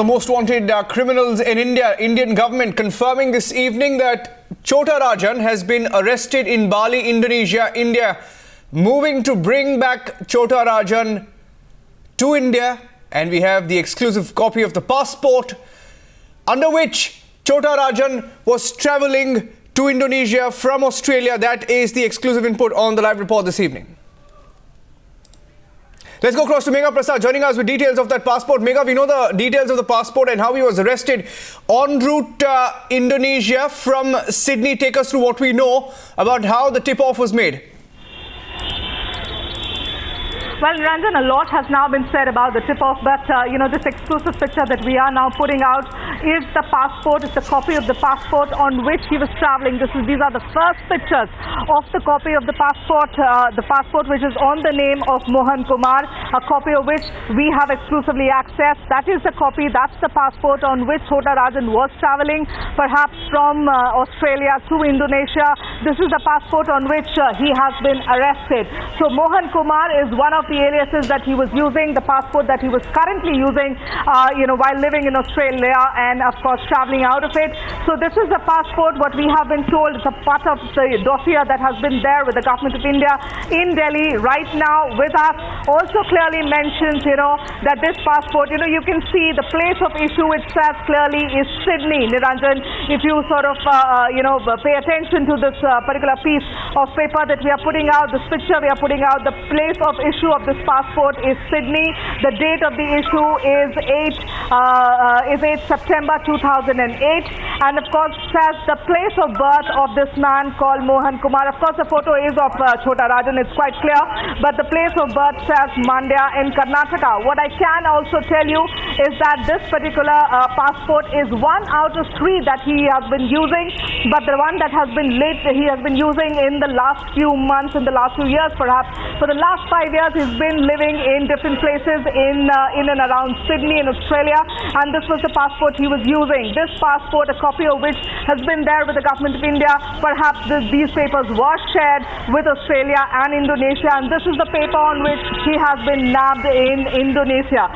The most wanted criminals in India, Indian government confirming this evening that Chota Rajan has been arrested in Bali, Indonesia. India moving to bring back Chota Rajan to India, and we have the exclusive copy of the passport under which Chota Rajan was travelling to Indonesia from Australia. That is the exclusive input on the live report this evening. Let's go across to Megha Prasad joining us with details of that passport. Megha, we know the details of the passport and how he was arrested en route Indonesia from Sydney. Take us through what we know about how the tip-off was made. Well, Ranjan, a lot has now been said about the tip-off, but this exclusive picture that we are now putting out is the passport. It's a copy of the passport on which he was traveling. These are the first pictures of the copy of the passport which is on the name of Mohan Kumar, a copy of which we have exclusively accessed. That is the copy, that's the passport on which Chota Rajan was traveling, perhaps from Australia to Indonesia. This is the passport on which he has been arrested. So Mohan Kumar is one of the aliases that he was using, the passport that he was currently using, while living in Australia and, of course, traveling out of it. So this is the passport, what we have been told, is a part of the dossier that has been there with the government of India in Delhi right now with us. Also clearly mentions, that this passport, you can see the place of issue itself clearly is Sydney, Niranjan. If you sort of, pay attention to this particular piece of paper that we are putting out, this picture we are putting out, the place of issue of this passport is Sydney. The date of the issue is 8 September 2008, and of course says the place of birth of this man called Mohan Kumar. Of course, the photo is of Chota Rajan, it's quite clear, but the place of birth says Mandya in Karnataka. What I can also tell you is that this particular passport is one out of three that he has been using, but the one that has been he has been using in the last few months, in the last few years perhaps. For the last 5 years, he's been living in different places in and around Sydney in Australia, and this was the passport he was using. This passport, a copy of which has been there with the government of India. Perhaps these papers were shared with Australia and Indonesia, and this is the paper on which he has been nabbed in Indonesia.